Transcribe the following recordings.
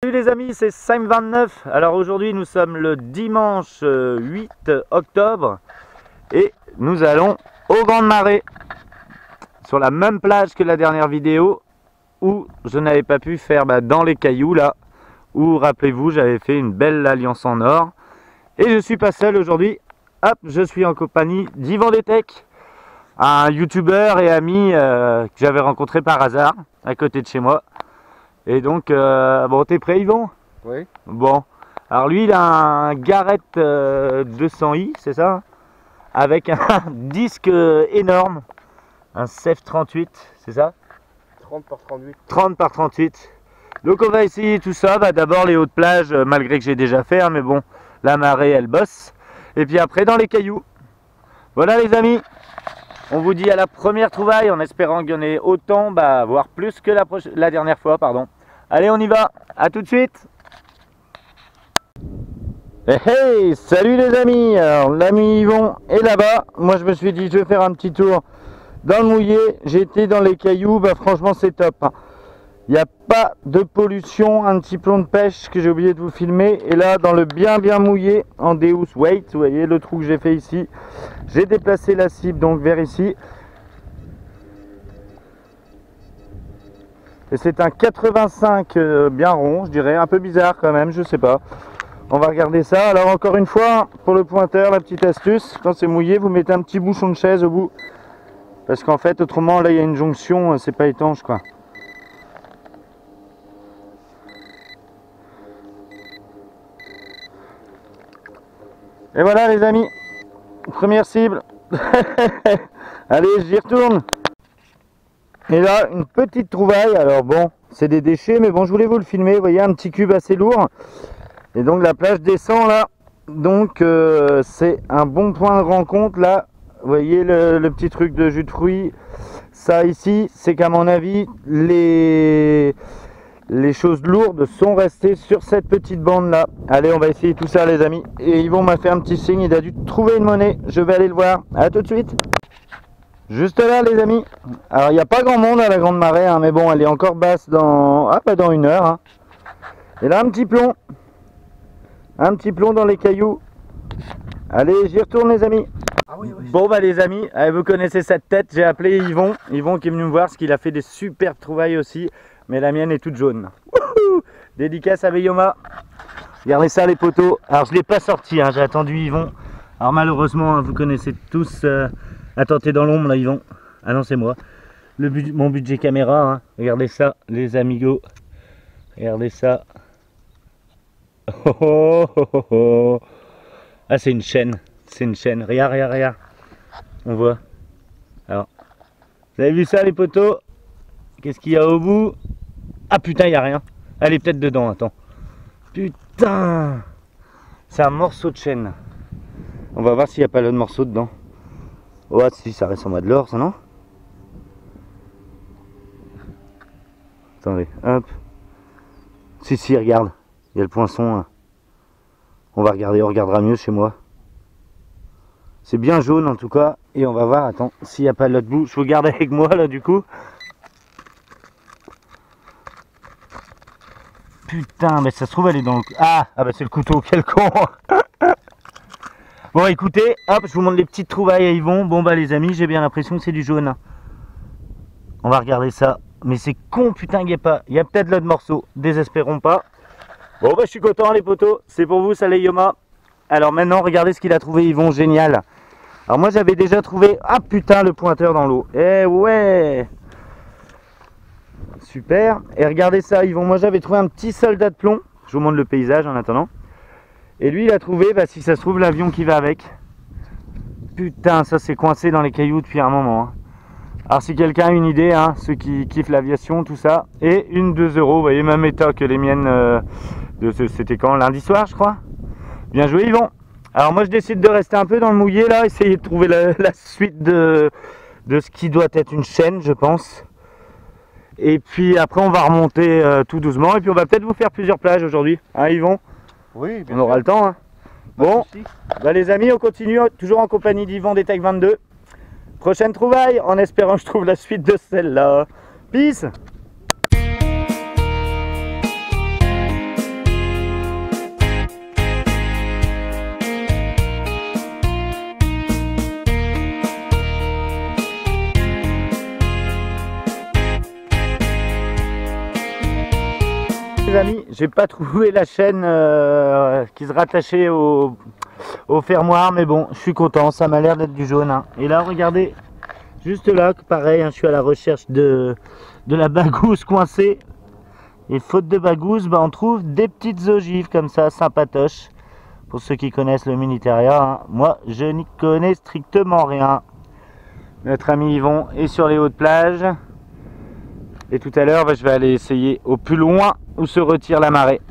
Salut les amis, c'est Sim29. Alors aujourd'hui nous sommes le dimanche 8 octobre et nous allons aux Grandes Marais, sur la même plage que la dernière vidéo où je n'avais pas pu faire dans les cailloux là, où rappelez-vous j'avais fait une belle alliance en or. Et je suis pas seul aujourd'hui, hop, je suis en compagnie d'Yvan Detech, un youtubeur et ami que j'avais rencontré par hasard à côté de chez moi. Et donc, bon, t'es prêt Yvan? Oui. Bon, alors lui il a un Garrett 200i, c'est ça? Avec un disque énorme, un CEF 38, c'est ça? 30 par 38. 30 par 38. Donc on va essayer tout ça, d'abord les hautes plages, malgré que j'ai déjà fait, hein, mais bon, la marée elle bosse. Et puis après dans les cailloux. Voilà les amis, on vous dit à la première trouvaille en espérant qu'il y en ait autant, voire plus que la dernière fois, pardon. Allez, on y va, à tout de suite. Hey, salut les amis. Alors l'ami Yvon est là-bas. Moi je me suis dit je vais faire un petit tour dans le mouillé. J'ai été dans les cailloux, franchement c'est top. Il n'y a pas de pollution, un petit plomb de pêche que j'ai oublié de vous filmer. Et là dans le bien mouillé en Deus Weight, vous voyez le trou que j'ai fait ici. J'ai déplacé la cible donc vers ici. Et c'est un 85 bien rond, je dirais, un peu bizarre quand même, je sais pas. On va regarder ça. Alors encore une fois, pour le pointeur, la petite astuce, quand c'est mouillé, vous mettez un petit bouchon de chaise au bout. Parce qu'en fait, autrement, là, il y a une jonction, c'est pas étanche, quoi. Et voilà, les amis. Première cible. Allez, j'y retourne. Et là, une petite trouvaille. Alors bon, c'est des déchets, mais bon, je voulais vous le filmer. Vous voyez, un petit cube assez lourd. Et donc la plage descend là. Donc c'est un bon point de rencontre là. Vous voyez le petit truc de jus de fruits. Ça ici, c'est qu'à mon avis, les choses lourdes sont restées sur cette petite bande là. Allez, on va essayer tout ça les amis. Et Yvon m'a fait un petit signe, il a dû trouver une monnaie. Je vais aller le voir. À tout de suite. Juste là les amis. Alors il n'y a pas grand monde à la Grande Marée, hein, mais bon elle est encore basse dans, dans une heure. Hein. Et là un petit plomb. Un petit plomb dans les cailloux. Allez, j'y retourne les amis. Ah oui, oui. Bon les amis, vous connaissez cette tête, j'ai appelé Yvon. Yvon qui est venu me voir parce qu'il a fait des superbes trouvailles aussi. Mais la mienne est toute jaune. Wouhou, dédicace à Beyoma. Regardez ça les poteaux. Alors je ne l'ai pas sorti, hein, j'ai attendu Yvon. Alors malheureusement, hein, vous connaissez tous... Attends, t'es dans l'ombre là Yvon. Ah non c'est moi. Mon budget caméra, hein. Regardez ça les amigos. Regardez ça. Oh, oh, oh, oh, oh. Ah c'est une chaîne. C'est une chaîne. Regarde, regarde, regarde. On voit. Alors. Vous avez vu ça les poteaux? Qu'est-ce qu'il y a au bout? Ah putain il n'y a rien. Elle est peut-être dedans, attends. Putain. C'est un morceau de chaîne. On va voir s'il n'y a pas l'autre morceau dedans. Oh si, ça ressemble à de l'or ça non? Attendez, hop. Si, regarde. Il y a le poinçon. Hein. On va regarder, on regardera mieux chez moi. C'est bien jaune en tout cas. Et on va voir, attends, s'il n'y a pas l'autre bout. Je vous garde avec moi là du coup. Putain, mais ça se trouve elle est dans le... Ah c'est le couteau, quel con. Bon écoutez, hop, je vous montre les petites trouvailles à Yvon. Bon les amis, j'ai bien l'impression que c'est du jaune. On va regarder ça. Mais c'est con, putain, il n'y a pas. Il y a peut-être l'autre morceau, désespérons pas. Bon je suis content les potos, c'est pour vous, ça les Yoma. Alors maintenant, regardez ce qu'il a trouvé Yvon, génial. Alors moi j'avais déjà trouvé, ah putain, le pointeur dans l'eau. Eh ouais. Super. Et regardez ça Yvon, moi j'avais trouvé un petit soldat de plomb. Je vous montre le paysage en attendant. Et lui il a trouvé, si ça se trouve, l'avion qui va avec. Putain, ça c'est coincé dans les cailloux depuis un moment. Hein. Alors si quelqu'un a une idée, hein, ceux qui kiffent l'aviation, tout ça. Et une 2 €, vous voyez, même état que les miennes, c'était quand? Lundi soir je crois. Bien joué Yvon. Alors moi je décide de rester un peu dans le mouillé là, essayer de trouver la suite de ce qui doit être une chaîne je pense. Et puis après on va remonter tout doucement et puis on va peut-être vous faire plusieurs plages aujourd'hui. Hein Yvon? Oui, bien on aura sûr. le temps. Hein. Bon, les amis, on continue toujours en compagnie d'Yvan Detech 22. Prochaine trouvaille, en espérant que je trouve la suite de celle-là. Peace. amis, j'ai pas trouvé la chaîne qui se rattachait au fermoir, mais bon, je suis content, ça m'a l'air d'être du jaune. Hein. Et là, regardez, juste là, pareil, hein, je suis à la recherche de la bagousse coincée. Et faute de bagousse, bah, on trouve des petites ogives comme ça, sympatoches. Pour ceux qui connaissent le Minitaria, hein. Moi, je n'y connais strictement rien. Notre ami Yvon est sur les hautes plages. Et tout à l'heure, bah, je vais aller essayer au plus loin où se retire la marée.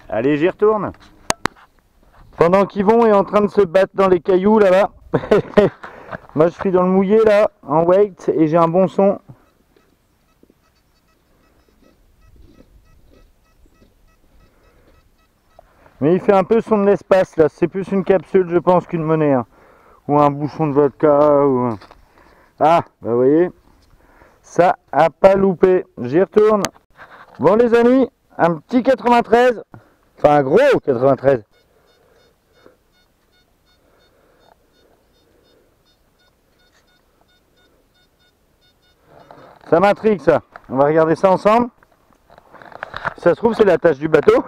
Allez, j'y retourne. Pendant qu'Yvon est en train de se battre dans les cailloux là-bas, moi je suis dans le mouillé là, en wake, et j'ai un bon son. Mais il fait un peu son de l'espace là, c'est plus une capsule je pense qu'une monnaie. Hein. Ou un bouchon de vodka, ou... Ah, bah vous voyez, ça a pas loupé. J'y retourne. Bon les amis, un petit 93, enfin un gros 93. Ça m'intrigue ça, on va regarder ça ensemble. Si ça se trouve c'est la tâche du bateau.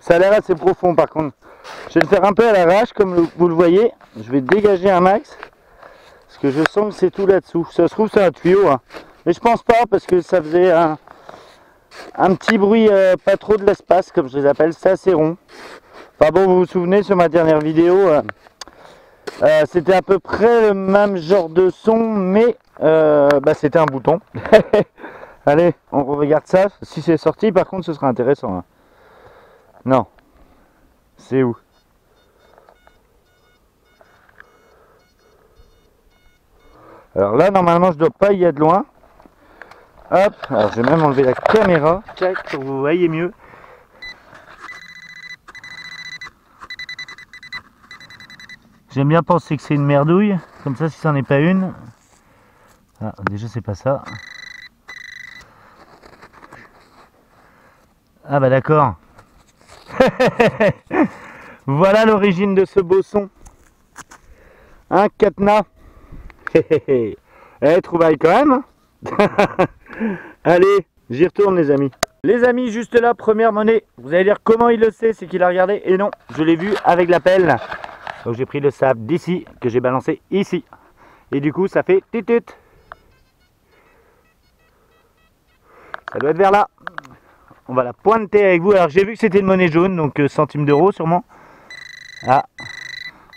Ça a l'air assez profond par contre. Je vais le faire un peu à l'arrache comme vous le voyez. Je vais dégager un max. Parce que je sens que c'est tout là-dessous. Ça se trouve c'est un tuyau. Hein. Mais je pense pas parce que ça faisait un petit bruit pas trop de l'espace comme je les appelle. C'est assez rond. Enfin bon, vous vous souvenez sur ma dernière vidéo. C'était à peu près le même genre de son. Mais bah, c'était un bouton. Allez, on regarde ça. Si c'est sorti par contre ce sera intéressant. Hein. Non. C'est où? Alors là, normalement, je dois pas y être loin. Hop, alors je vais même enlever la caméra. Tac, pour que vous voyez mieux. J'aime bien penser que c'est une merdouille. Comme ça, si c'en est pas une. Ah, déjà, c'est pas ça. Ah bah d'accord. Voilà l'origine de ce beau son. Un cadenas. Eh, trouvaille quand même. Allez, j'y retourne les amis. Les amis, juste là, première monnaie. Vous allez dire comment il le sait, c'est qu'il a regardé. Et non, je l'ai vu avec la pelle. Donc j'ai pris le sable d'ici, que j'ai balancé ici. Et du coup, ça fait titut. Ça doit être vers là. On va la pointer avec vous. Alors j'ai vu que c'était une monnaie jaune, donc centimes d'euros sûrement. Ah,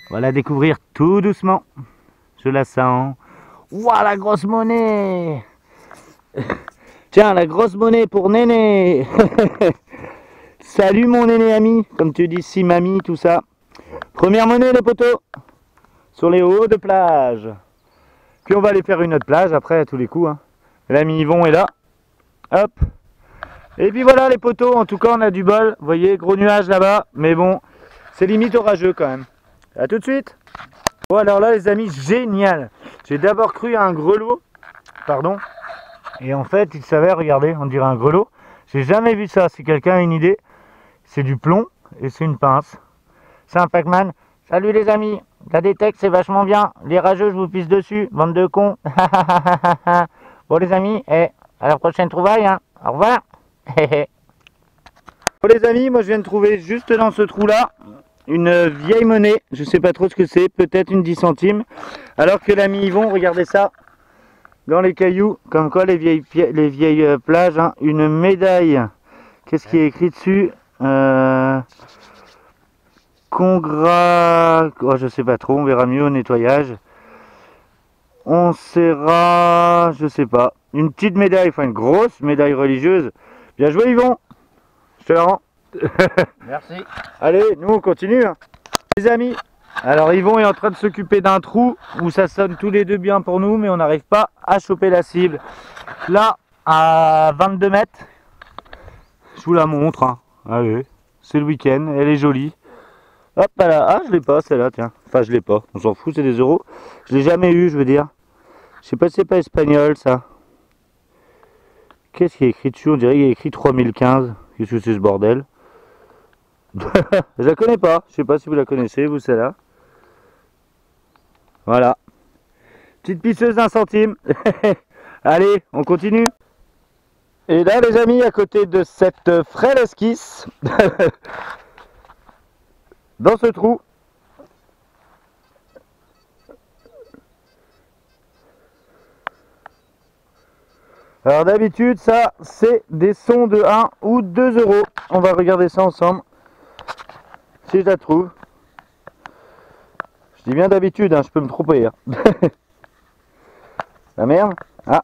on va la découvrir tout doucement. Je la sens. Ouah, la grosse monnaie. Tiens, la grosse monnaie pour Néné. Salut mon Néné ami, comme tu dis si mamie, tout ça. Première monnaie les poteaux. Sur les hauts de plage. Puis on va aller faire une autre plage après à tous les coups. Hein. L'ami Yvon est là. Hop. Et puis voilà les poteaux, en tout cas on a du bol. Vous voyez, gros nuage là-bas. Mais bon, c'est limite orageux quand même. A tout de suite. Bon alors là les amis, génial. J'ai d'abord cru à un grelot. Pardon. Et en fait il s'avère, regardez, on dirait un grelot. J'ai jamais vu ça, si quelqu'un a une idée. C'est du plomb et c'est une pince. C'est un Pac-Man. Salut les amis, la détecte c'est vachement bien. Les rageux je vous pisse dessus, bande de cons. Bon les amis, à la prochaine trouvaille. Hein. Au revoir. Bon les amis, moi je viens de trouver juste dans ce trou là une vieille monnaie, je sais pas trop ce que c'est, peut-être une 10 centimes, alors que l'ami Yvon, regardez ça, dans les cailloux, comme quoi les vieilles plages, hein, une médaille, qu'est-ce qui est écrit dessus, Congra, oh, je sais pas trop, on verra mieux au nettoyage, on sera, je sais pas, une petite médaille, enfin une grosse médaille religieuse. Bien joué Yvon, je te la rends. Merci. Allez, nous on continue. Hein. Les amis, alors Yvon est en train de s'occuper d'un trou où ça sonne tous les deux bien pour nous, mais on n'arrive pas à choper la cible. Là, à 22 mètres, je vous la montre. Hein. Allez, c'est le week-end, elle est jolie. Hop là, ah je l'ai pas celle-là, tiens. Enfin je l'ai pas, on s'en fout, c'est des euros. Je l'ai jamais eu, je veux dire. Je sais pas si c'est pas espagnol ça. Qu'est-ce qui est écrit dessus? On dirait qu'il y a écrit 3015. Qu'est-ce que c'est ce bordel? Je la connais pas. Je sais pas si vous la connaissez, vous celle-là. Voilà. Petite pisseuse d'un centime. Allez, on continue. Et là les amis, à côté de cette frêle esquisse, dans ce trou, alors d'habitude ça c'est des sons de 1 ou 2 euros. On va regarder ça ensemble, si je la trouve. Je dis bien d'habitude, hein, je peux me tromper. Hein. La merde. Ah.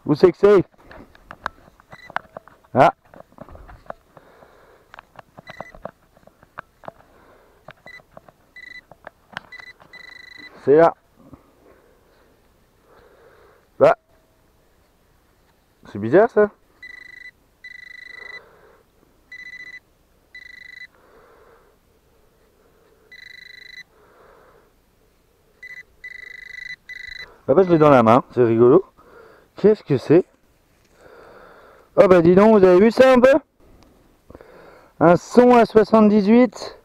Où c'est que c'est? Ah. C'est là. Bah. C'est bizarre ça. Ah bah je l'ai dans la main, c'est rigolo. Qu'est-ce que c'est? Oh bah dis donc, vous avez vu ça un peu? Un son à 78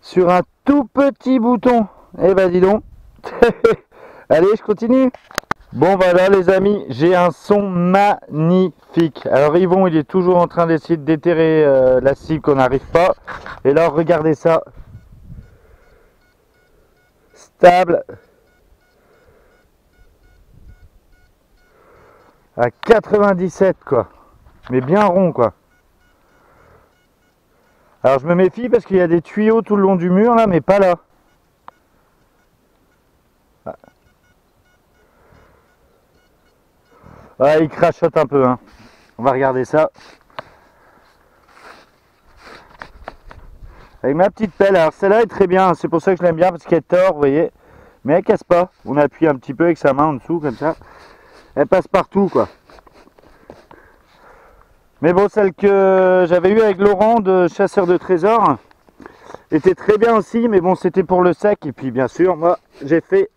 sur un tout petit bouton. Eh bah dis donc. Allez, je continue. Bon voilà les amis, j'ai un son magnifique. Alors Yvon il est toujours en train d'essayer de déterrer la cible qu'on n'arrive pas. Et là regardez ça. Stable. À 97 quoi, mais bien rond quoi. Alors je me méfie parce qu'il y a des tuyaux tout le long du mur là, mais pas là. Ah, il crachote un peu hein. On va regarder ça avec ma petite pelle. Alors celle-là est très bien, c'est pour ça que je l'aime bien, parce qu'elle tord, vous voyez, mais elle casse pas. On appuie un petit peu avec sa main en dessous comme ça, elle passe partout quoi. Mais bon, celle que j'avais eue avec Laurent de Chasseur de Trésors était très bien aussi, mais bon, c'était pour le sac. Et puis bien sûr, moi,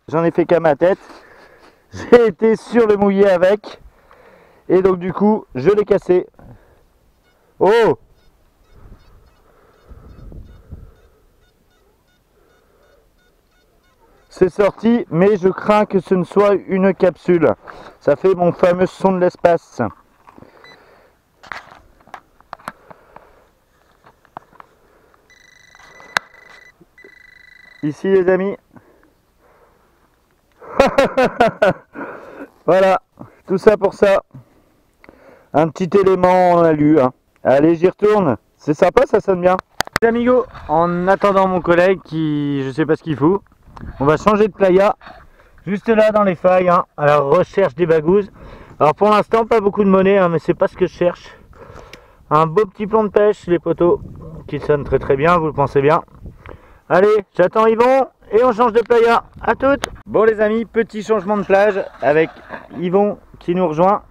j'en ai fait qu'à ma tête. J'ai été sur le mouillé avec. Et donc du coup, je l'ai cassé. Oh! C'est sorti, mais je crains que ce ne soit une capsule. Ça fait mon fameux son de l'espace. Ici les amis. Voilà, tout ça pour ça. Un petit élément en alu. Hein. Allez, j'y retourne. C'est sympa, ça sonne bien. Les amigos, en attendant mon collègue qui, je sais pas ce qu'il fout, on va changer de playa. Juste là dans les failles, hein, à la recherche des bagouses. Alors pour l'instant, pas beaucoup de monnaie, hein, mais c'est pas ce que je cherche. Un beau petit plan de pêche, les poteaux, qui sonne très très bien, vous le pensez bien. Allez, j'attends Yvon et on change de playa. À toutes. Bon les amis, petit changement de plage avec Yvon qui nous rejoint.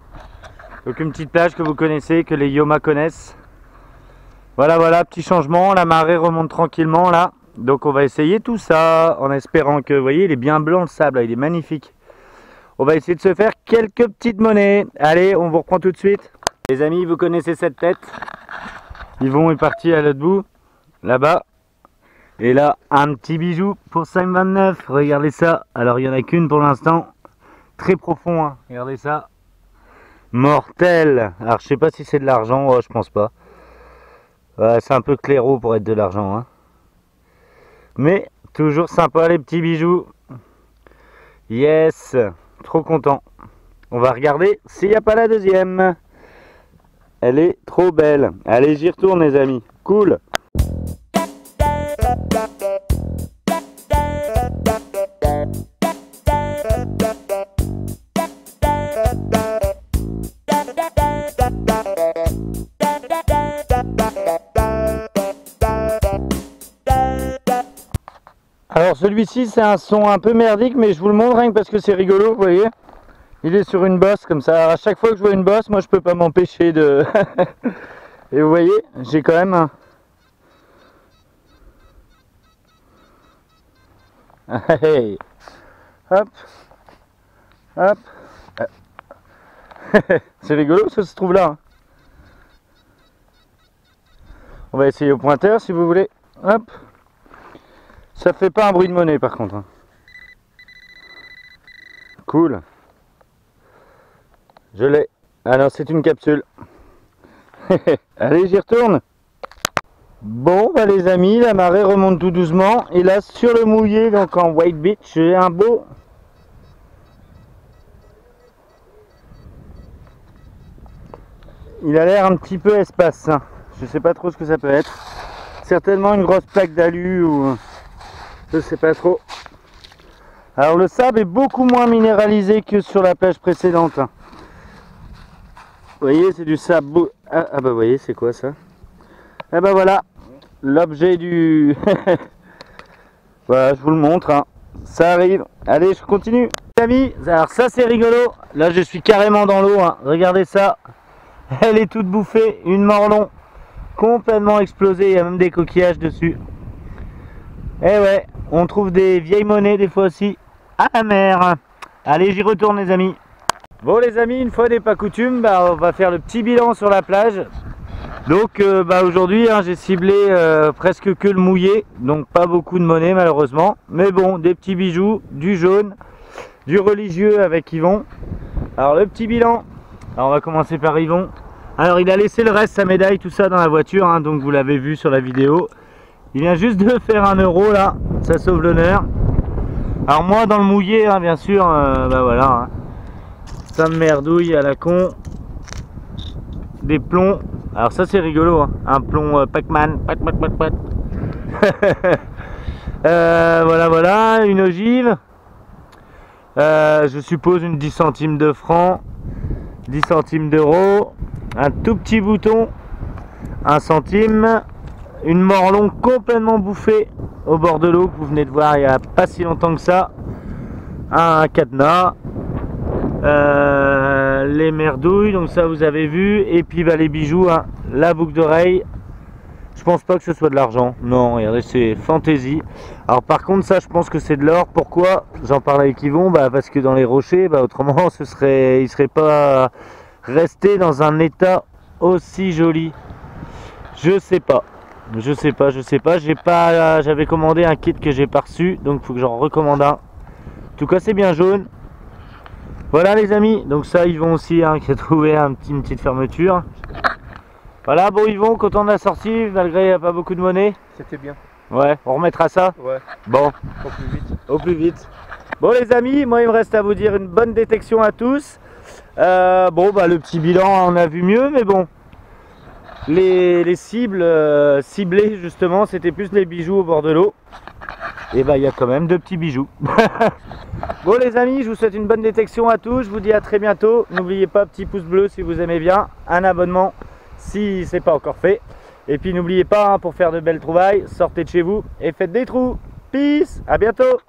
Donc une petite plage que vous connaissez, que les Yoma connaissent. Voilà, voilà, petit changement. La marée remonte tranquillement là. Donc on va essayer tout ça en espérant que, vous voyez, il est bien blanc le sable, là, il est magnifique. On va essayer de se faire quelques petites monnaies. Allez, on vous reprend tout de suite. Les amis, vous connaissez cette tête. Yvon est parti à l'autre bout, là-bas. Et là, un petit bijou pour 5,29. Regardez ça. Alors, il n'y en a qu'une pour l'instant. Très profond, hein. Regardez ça. Mortel. Alors, je sais pas si c'est de l'argent. Oh, je pense pas. Ouais, c'est un peu claireau pour être de l'argent, hein. Mais, toujours sympa les petits bijoux. Yes. Trop content. On va regarder s'il n'y a pas la deuxième. Elle est trop belle. Allez, j'y retourne les amis. Cool. Alors celui-ci c'est un son un peu merdique, mais je vous le montre rien que parce que c'est rigolo, vous voyez. Il est sur une bosse comme ça. À chaque fois que je vois une bosse, moi je peux pas m'empêcher de... Et vous voyez, j'ai quand même un... Hey. Hop. Hop. C'est rigolo ça se trouve là. Hein. On va essayer au pointeur si vous voulez. Hop. Ça fait pas un bruit de monnaie par contre. Hein. Cool. Je l'ai. Ah non, c'est une capsule. Allez, j'y retourne. Bon, bah les amis, la marée remonte tout doucement. Et là, sur le mouillé, donc en White Beach, j'ai un beau... Il a l'air un petit peu espace. Je sais pas trop ce que ça peut être. Certainement une grosse plaque d'alu ou... Je sais pas trop. Alors le sable est beaucoup moins minéralisé que sur la plage précédente. Vous voyez, c'est du sable... Ah bah vous voyez, c'est quoi ça? Ah bah voilà, l'objet du... Voilà, je vous le montre, hein. Ça arrive. Allez, je continue. Les amis, alors ça c'est rigolo. Là je suis carrément dans l'eau, hein. Regardez ça. Elle est toute bouffée, une morlon complètement explosée, il y a même des coquillages dessus. Et ouais, on trouve des vieilles monnaies des fois aussi à la mer. Allez, j'y retourne les amis. Bon les amis, une fois n'est pas coutume, bah, on va faire le petit bilan sur la plage. Donc bah, aujourd'hui hein, j'ai ciblé presque que le mouillé, donc pas beaucoup de monnaie malheureusement. Mais bon, des petits bijoux, du jaune, du religieux avec Yvon. Alors le petit bilan, alors on va commencer par Yvon. Alors il a laissé le reste, sa médaille, tout ça dans la voiture, hein, donc vous l'avez vu sur la vidéo. Il vient juste de faire 1 euro là, ça sauve l'honneur. Alors moi dans le mouillé, hein, bien sûr, bah voilà, hein, ça me merdouille à la con. Des plombs, alors ça c'est rigolo, hein, un plomb Pac-Man, voilà, une ogive, je suppose une 10 centimes de francs, 10 centimes d'euros, un tout petit bouton, 1 centime, une morlon complètement bouffée au bord de l'eau que vous venez de voir il n'y a pas si longtemps que ça, un cadenas, les merdouilles, donc ça vous avez vu, et puis bah, les bijoux, hein, la boucle d'oreille. Je pense pas que ce soit de l'argent, non, regardez, c'est fantaisie. Alors par contre ça je pense que c'est de l'or. Pourquoi? J'en parlais avec Yvon, bah, parce que dans les rochers, bah, autrement il serait pas resté dans un état aussi joli. Je sais pas, j'avais commandé un kit que j'ai pas reçu, donc il faut que j'en recommande un. En tout cas c'est bien jaune. Voilà les amis, donc ça Yvon aussi, hein, qui a trouvé une petite fermeture. Voilà, bon Yvon, content de la sortie, malgré il n'y a pas beaucoup de monnaie. C'était bien. Ouais, on remettra ça. Ouais. Bon. Au plus vite. Au plus vite. Bon les amis, moi il me reste à vous dire une bonne détection à tous. Bon bah le petit bilan, on a vu mieux, mais bon. Les cibles ciblées justement, c'était plus les bijoux au bord de l'eau. Et bah il y a quand même 2 petits bijoux. Bon les amis, je vous souhaite une bonne détection à tous. Je vous dis à très bientôt. N'oubliez pas, petit pouce bleu si vous aimez bien, un abonnement si c'est pas encore fait. Et puis n'oubliez pas, hein, pour faire de belles trouvailles, sortez de chez vous et faites des trous. Peace, à bientôt.